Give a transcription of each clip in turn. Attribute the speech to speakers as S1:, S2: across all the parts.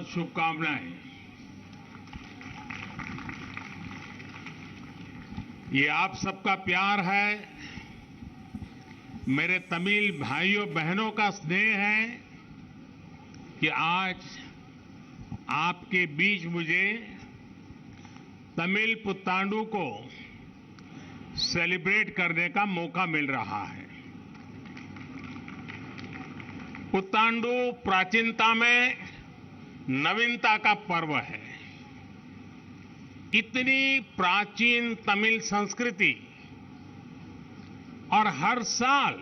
S1: बहुत शुभकामनाएं। ये आप सबका प्यार है, मेरे तमिल भाइयों बहनों का स्नेह है कि आज आपके बीच मुझे तमिल पुத்தாंडु को सेलिब्रेट करने का मौका मिल रहा है। पुத்தாंडु प्राचीनता में नवीनता का पर्व है। इतनी प्राचीन तमिल संस्कृति और हर साल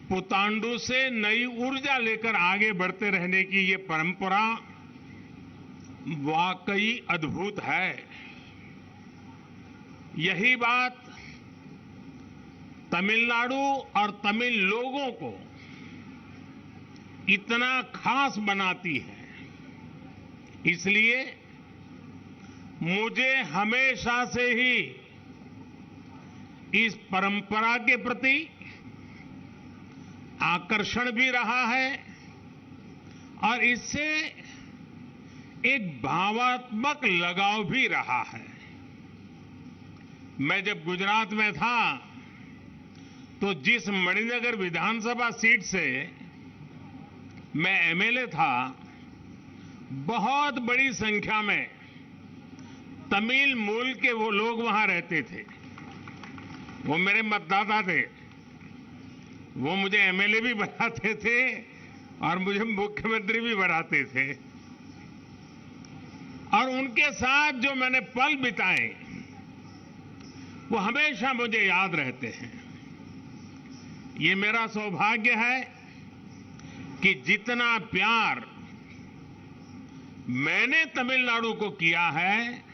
S1: पुத்தாंडु से नई ऊर्जा लेकर आगे बढ़ते रहने की ये परंपरा वाकई अद्भुत है। यही बात तमिलनाडु और तमिल लोगों को इतना खास बनाती है। इसलिए मुझे हमेशा से ही इस परंपरा के प्रति आकर्षण भी रहा है और इससे एक भावात्मक लगाव भी रहा है। मैं जब गुजरात में था तो जिस मणिनगर विधानसभा सीट से मैं एमएलए था, बहुत बड़ी संख्या में तमिल मूल के वो लोग वहां रहते थे। वो मेरे मतदाता थे। वो मुझे एमएलए भी बनाते थे और मुझे मुख्यमंत्री भी बनाते थे। और उनके साथ जो मैंने पल बिताए वो हमेशा मुझे याद रहते हैं। ये मेरा सौभाग्य है कि जितना प्यार मैंने तमिलनाडु को किया है,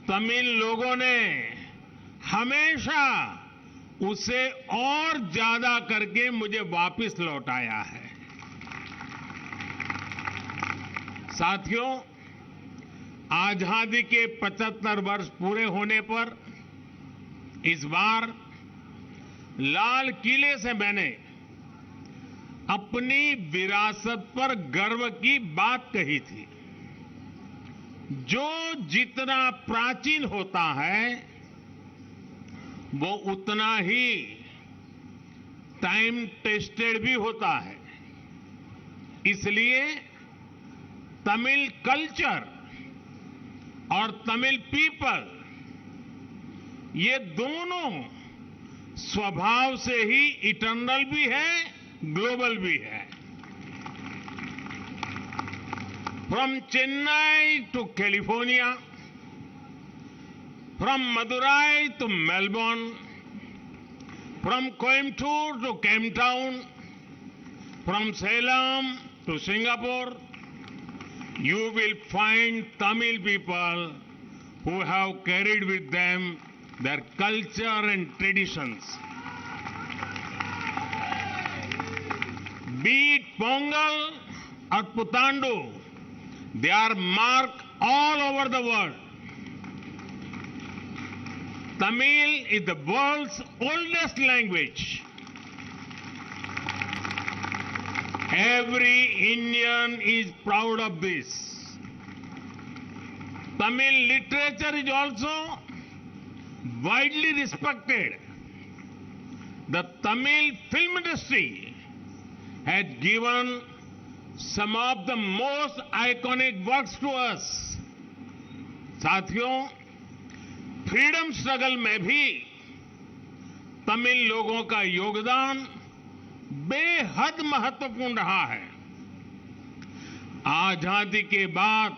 S1: तमिल लोगों ने हमेशा उसे और ज्यादा करके मुझे वापस लौटाया है। साथियों, आजादी के 75 वर्ष पूरे होने पर इस बार लाल किले से मैंने अपनी विरासत पर गर्व की बात कही थी। जो जितना प्राचीन होता है वो उतना ही टाइम टेस्टेड भी होता है। इसलिए तमिल कल्चर और तमिल पीपल ये दोनों स्वभाव से ही इटर्नल भी है, ग्लोबल भी है। From Chennai to California, from Madurai to Melbourne, from Coimbatore to Cape Town, from Salem to Singapore, you will find Tamil people who have carried with them their culture and traditions. Be it Pongal or Putandu, they are marked all over the world. Tamil is the world's oldest language. Every Indian is proud of this. Tamil literature is also widely respected. The Tamil film industry has given some of the most iconic works to us. साथियों, freedom struggle में भी तमिल लोगों का योगदान बेहद महत्वपूर्ण रहा है। आजादी के बाद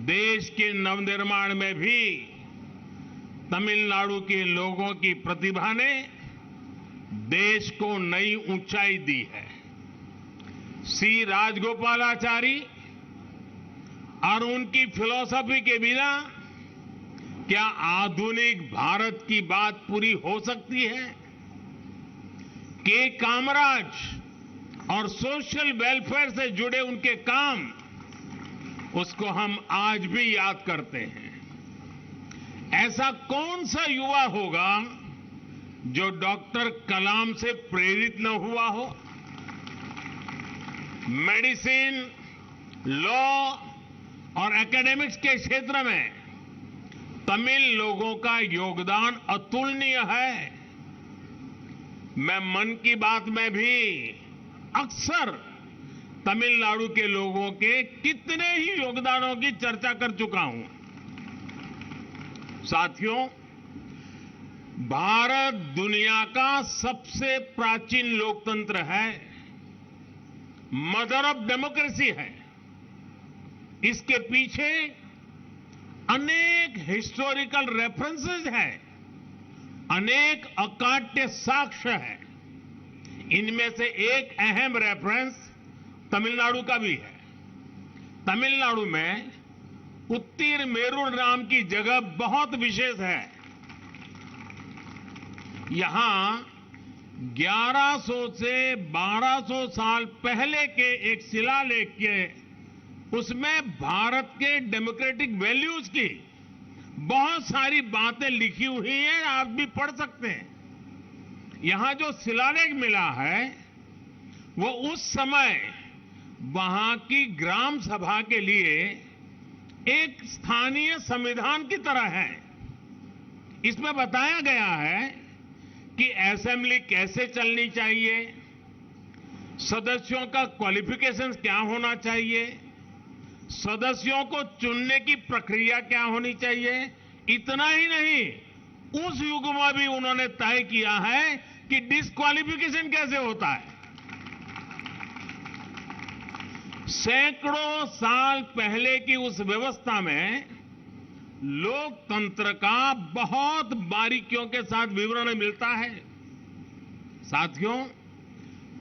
S1: देश के नवनिर्माण में भी तमिलनाडु के लोगों की प्रतिभा ने देश को नई ऊंचाई दी है। सी राजगोपालाचारी और उनकी फिलॉसफी के बिना क्या आधुनिक भारत की बात पूरी हो सकती है? के कामराज और सोशल वेलफेयर से जुड़े उनके काम, उसको हम आज भी याद करते हैं। ऐसा कौन सा युवा होगा जो डॉक्टर कलाम से प्रेरित न हुआ हो? मेडिसिन, लॉ और एकेडमिक्स के क्षेत्र में तमिल लोगों का योगदान अतुलनीय है। मैं मन की बात में भी अक्सर तमिलनाडु के लोगों के कितने ही योगदानों की चर्चा कर चुका हूं। साथियों, भारत दुनिया का सबसे प्राचीन लोकतंत्र है, मदर ऑफ डेमोक्रेसी है। इसके पीछे अनेक हिस्टोरिकल रेफरेंसेस हैं, अनेक अकाट्य साक्ष्य हैं। इनमें से एक अहम रेफरेंस तमिलनाडु का भी है। तमिलनाडु में उत्तिरमेरूर नाम की जगह बहुत विशेष है। यहां 1100 से 1200 साल पहले के एक शिलालेख के उसमें भारत के डेमोक्रेटिक वैल्यूज की बहुत सारी बातें लिखी हुई हैं, आप भी पढ़ सकते हैं। यहां जो शिलालेख मिला है वो उस समय वहां की ग्राम सभा के लिए एक स्थानीय संविधान की तरह है। इसमें बताया गया है कि असेंबली कैसे चलनी चाहिए, सदस्यों का क्वालिफिकेशन क्या होना चाहिए, सदस्यों को चुनने की प्रक्रिया क्या होनी चाहिए। इतना ही नहीं, उस युग में भी उन्होंने तय किया है कि डिस्क्वालिफिकेशन कैसे होता है। सैकड़ों साल पहले की उस व्यवस्था में लोकतंत्र का बहुत बारीकियों के साथ विवरण मिलता है। साथियों,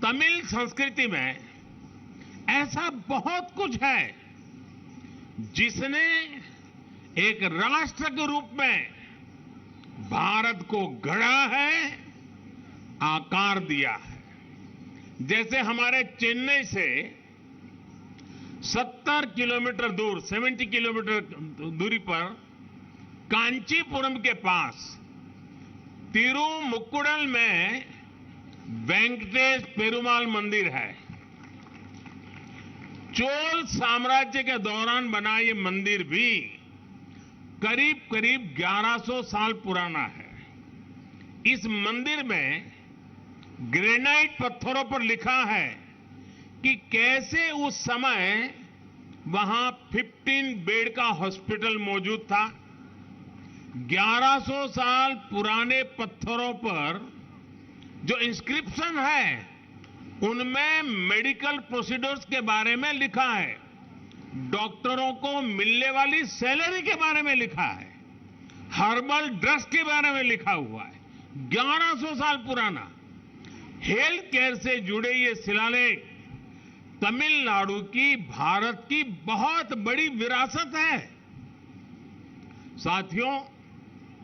S1: तमिल संस्कृति में ऐसा बहुत कुछ है जिसने एक राष्ट्र के रूप में भारत को गढ़ा है, आकार दिया है। जैसे हमारे चेन्नई से 70 किलोमीटर दूर, 70 किलोमीटर दूरी पर कांचीपुरम के पास तिरुमुक्कुडल में वेंकटेश पेरुमाल मंदिर है। चोल साम्राज्य के दौरान बना ये मंदिर भी करीब करीब 1100 साल पुराना है। इस मंदिर में ग्रेनाइट पत्थरों पर लिखा है कि कैसे उस समय वहां 15 बेड का हॉस्पिटल मौजूद था। 1100 साल पुराने पत्थरों पर जो इंस्क्रिप्शन है उनमें मेडिकल प्रोसीड्यूर्स के बारे में लिखा है, डॉक्टरों को मिलने वाली सैलरी के बारे में लिखा है, हर्बल ड्रग्स के बारे में लिखा हुआ है। 1100 साल पुराना हेल्थ केयर से जुड़े ये शिलालेख तमिलनाडु की भारत की बहुत बड़ी विरासत है। साथियों,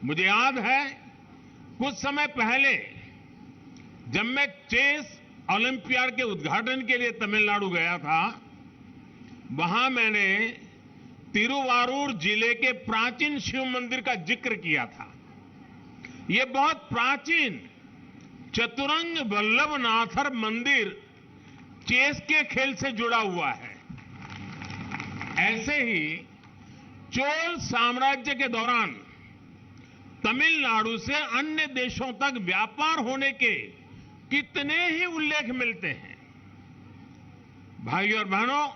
S1: मुझे याद है कुछ समय पहले जब मैं चेस ओलंपियाड के उद्घाटन के लिए तमिलनाडु गया था, वहां मैंने तिरुवारूर जिले के प्राचीन शिव मंदिर का जिक्र किया था। यह बहुत प्राचीन चतुरंग वल्लभनाथर मंदिर चेस के खेल से जुड़ा हुआ है। ऐसे ही चोल साम्राज्य के दौरान तमिलनाडु से अन्य देशों तक व्यापार होने के कितने ही उल्लेख मिलते हैं। भाइयों और बहनों,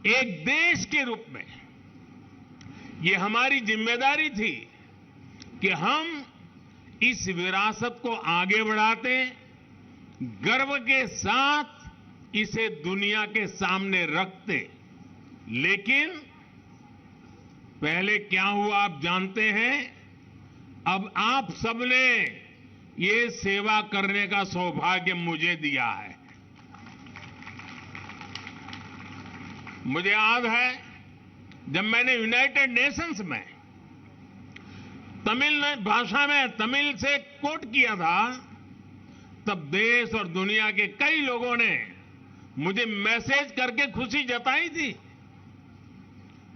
S1: एक देश के रूप में ये हमारी जिम्मेदारी थी कि हम इस विरासत को आगे बढ़ाते, गर्व के साथ इसे दुनिया के सामने रखते। लेकिन पहले क्या हुआ आप जानते हैं। अब आप सबने ये सेवा करने का सौभाग्य मुझे दिया है। मुझे याद है जब मैंने यूनाइटेड नेशंस में तमिल भाषा में तमिल से कोट किया था, तब देश और दुनिया के कई लोगों ने मुझे मैसेज करके खुशी जताई थी।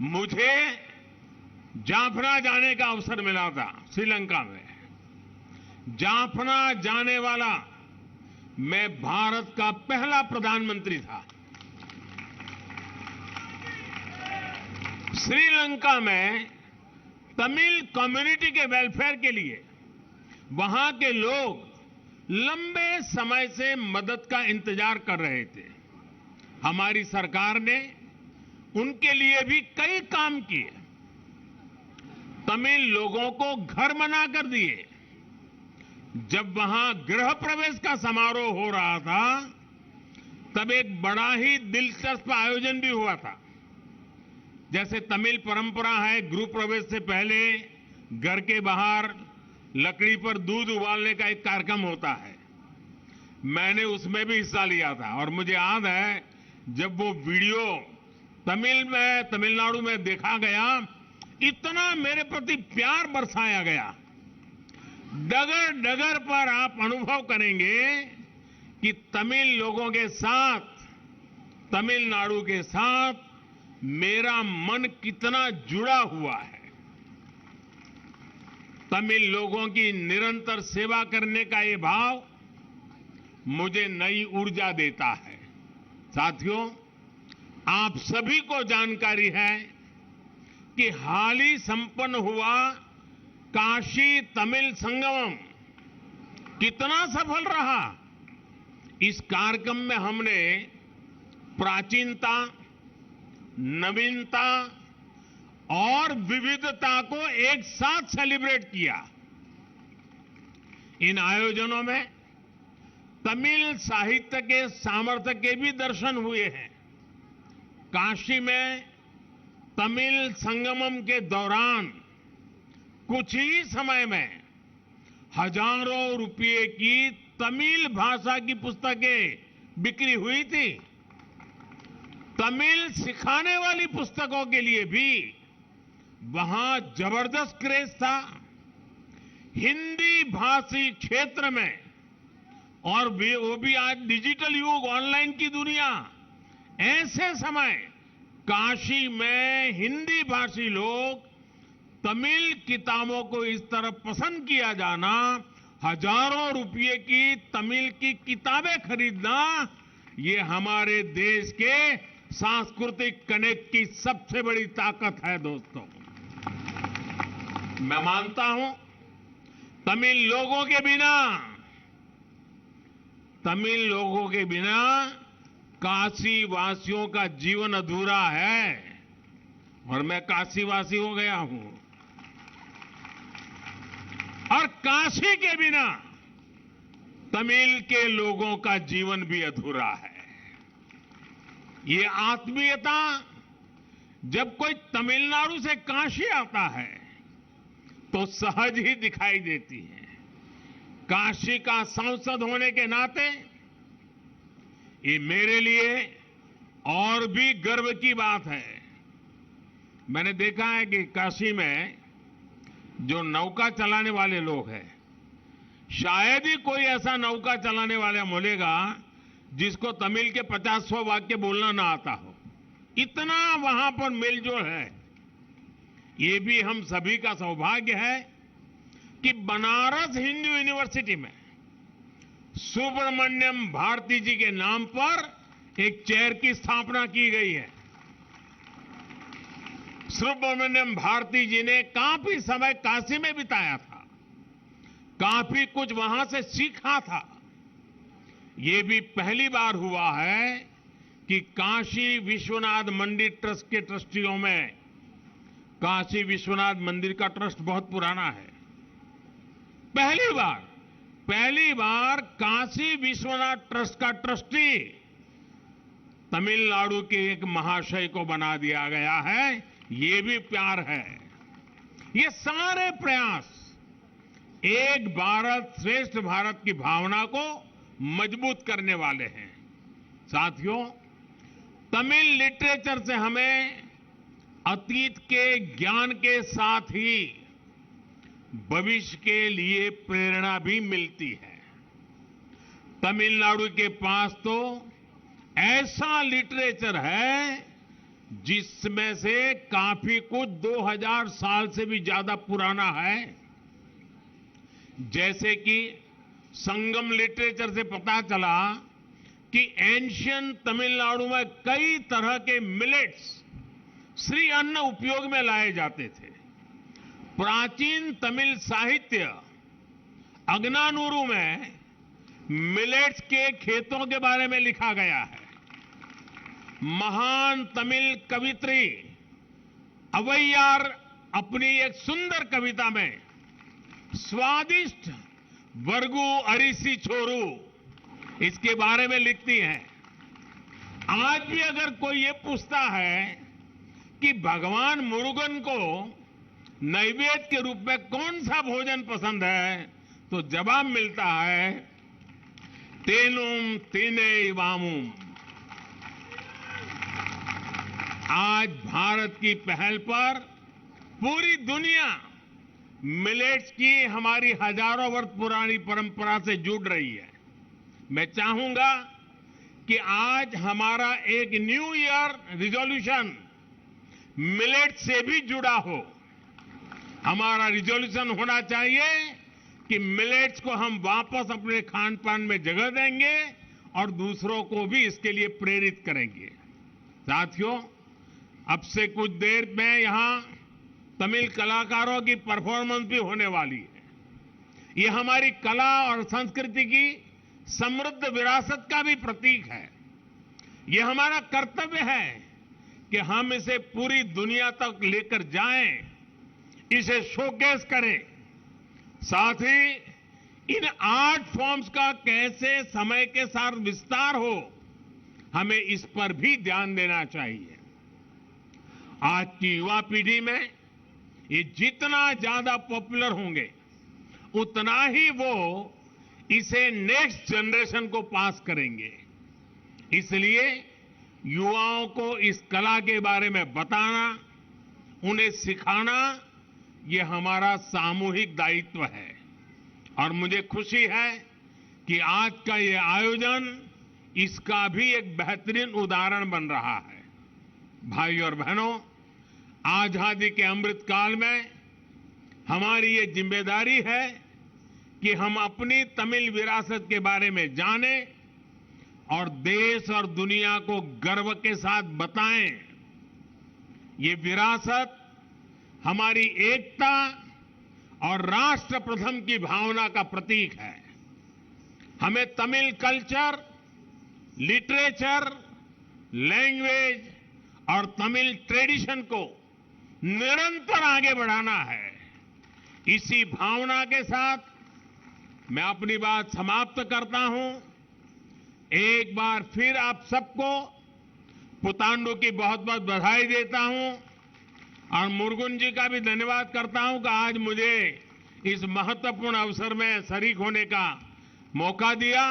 S1: मुझे जाफना जाने का अवसर मिला था श्रीलंका में। जाफना जाने वाला मैं भारत का पहला प्रधानमंत्री था। श्रीलंका में तमिल कम्युनिटी के वेलफेयर के लिए वहां के लोग लंबे समय से मदद का इंतजार कर रहे थे। हमारी सरकार ने उनके लिए भी कई काम किए। तमिल लोगों को घर बनाकर दिए। जब वहां गृह प्रवेश का समारोह हो रहा था तब एक बड़ा ही दिलचस्प आयोजन भी हुआ था। जैसे तमिल परंपरा है, गृह प्रवेश से पहले घर के बाहर लकड़ी पर दूध उबालने का एक कार्यक्रम होता है। मैंने उसमें भी हिस्सा लिया था और मुझे याद है जब वो वीडियो तमिलनाडु में देखा गया, इतना मेरे प्रति प्यार बरसाया गया। डगर डगर पर आप अनुभव करेंगे कि तमिल लोगों के साथ, तमिलनाडु के साथ मेरा मन कितना जुड़ा हुआ है। तमिल लोगों की निरंतर सेवा करने का ये भाव मुझे नई ऊर्जा देता है। साथियों, आप सभी को जानकारी है कि हाल ही संपन्न हुआ काशी तमिल संगमम कितना सफल रहा। इस कार्यक्रम में हमने प्राचीनता, नवीनता और विविधता को एक साथ सेलिब्रेट किया। इन आयोजनों में तमिल साहित्य के सामर्थ्य के भी दर्शन हुए हैं। काशी में तमिल संगमम के दौरान कुछ ही समय में हजारों रुपये की तमिल भाषा की पुस्तकें बिक्री हुई थी। तमिल सिखाने वाली पुस्तकों के लिए भी वहां जबरदस्त क्रेज था। हिंदी भाषी क्षेत्र में, और वो भी आज डिजिटल युग, ऑनलाइन की दुनिया, ऐसे समय काशी में हिंदी भाषी लोग तमिल किताबों को इस तरह पसंद किया जाना, हजारों रुपये की तमिल की किताबें खरीदना, ये हमारे देश के सांस्कृतिक कनेक्ट की सबसे बड़ी ताकत है। दोस्तों, मैं मानता हूं तमिल लोगों के बिना काशी वासियों का जीवन अधूरा है। और मैं काशी वासी हो गया हूं। और काशी के बिना तमिल के लोगों का जीवन भी अधूरा है। ये आत्मीयता जब कोई तमिलनाडु से काशी आता है तो सहज ही दिखाई देती है। काशी का सांसद होने के नाते ये मेरे लिए और भी गर्व की बात है। मैंने देखा है कि काशी में जो नौका चलाने वाले लोग हैं, शायद ही कोई ऐसा नौका चलाने वाला मिलेगा जिसको तमिल के 50 वाक्य बोलना ना आता हो। इतना वहां पर मेलजोल है। ये भी हम सभी का सौभाग्य है कि बनारस हिंदू यूनिवर्सिटी में सुब्रमण्यम भारती जी के नाम पर एक चेयर की स्थापना की गई है। सुब्रमण्यम भारती जी ने काफी समय काशी में बिताया था, काफी कुछ वहां से सीखा था। ये भी पहली बार हुआ है कि काशी विश्वनाथ मंदिर ट्रस्ट के ट्रस्टियों में, काशी विश्वनाथ मंदिर का ट्रस्ट बहुत पुराना है, पहली बार काशी विश्वनाथ ट्रस्ट का ट्रस्टी तमिलनाडु के एक महाशय को बना दिया गया है। ये भी प्यार है। ये सारे प्रयास एक भारत श्रेष्ठ भारत की भावना को मजबूत करने वाले हैं। साथियों, तमिल लिटरेचर से हमें अतीत के ज्ञान के साथ ही भविष्य के लिए प्रेरणा भी मिलती है। तमिलनाडु के पास तो ऐसा लिटरेचर है जिसमें से काफी कुछ 2000 साल से भी ज्यादा पुराना है। जैसे कि संगम लिटरेचर से पता चला कि एंशियंट तमिलनाडु में कई तरह के मिलेट्स श्री अन्न उपयोग में लाए जाते थे। प्राचीन तमिल साहित्य अगनानूरू में मिलेट्स के खेतों के बारे में लिखा गया है। महान तमिल कवित्री अवैयार अपनी एक सुंदर कविता में स्वादिष्ट वर्गु अरिसी छोरू इसके बारे में लिखती हैं। आज भी अगर कोई ये पूछता है कि भगवान मुरुगन को नैवेद्य के रूप में कौन सा भोजन पसंद है, तो जवाब मिलता है तेनुम तीने वामुम। आज भारत की पहल पर पूरी दुनिया मिलेट्स की हमारी हजारों वर्ष पुरानी परंपरा से जुड़ रही है। मैं चाहूंगा कि आज हमारा एक न्यू ईयर रिजोल्यूशन मिलेट से भी जुड़ा हो। हमारा रिजोल्यूशन होना चाहिए कि मिलेट्स को हम वापस अपने खान पान में जगह देंगे और दूसरों को भी इसके लिए प्रेरित करेंगे। साथियों, अब से कुछ देर में यहां तमिल कलाकारों की परफॉर्मेंस भी होने वाली है। ये हमारी कला और संस्कृति की समृद्ध विरासत का भी प्रतीक है। ये हमारा कर्तव्य है कि हम इसे पूरी दुनिया तक लेकर जाएं, इसे शोकेस करें। साथ ही इन आर्ट फॉर्म्स का कैसे समय के साथ विस्तार हो, हमें इस पर भी ध्यान देना चाहिए। आज की युवा पीढ़ी में ये जितना ज्यादा पॉपुलर होंगे, उतना ही वो इसे नेक्स्ट जनरेशन को पास करेंगे। इसलिए युवाओं को इस कला के बारे में बताना, उन्हें सिखाना, ये हमारा सामूहिक दायित्व है। और मुझे खुशी है कि आज का ये आयोजन इसका भी एक बेहतरीन उदाहरण बन रहा है। भाई और बहनों, आजादी के अमृत काल में हमारी ये जिम्मेदारी है कि हम अपनी तमिल विरासत के बारे में जानें और देश और दुनिया को गर्व के साथ बताएं। ये विरासत हमारी एकता और राष्ट्र प्रथम की भावना का प्रतीक है। हमें तमिल कल्चर, लिटरेचर, लैंग्वेज और तमिल ट्रेडिशन को निरंतर आगे बढ़ाना है। इसी भावना के साथ मैं अपनी बात समाप्त करता हूं। एक बार फिर आप सबको पुतांडु की बहुत बहुत बधाई देता हूं और मुरुगन जी का भी धन्यवाद करता हूं कि आज मुझे इस महत्वपूर्ण अवसर में शरीक होने का मौका दिया।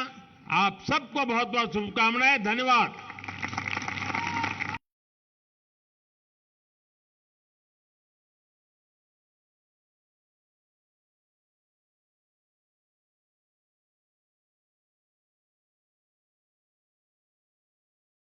S1: आप सबको बहुत बहुत शुभकामनाएं। धन्यवाद।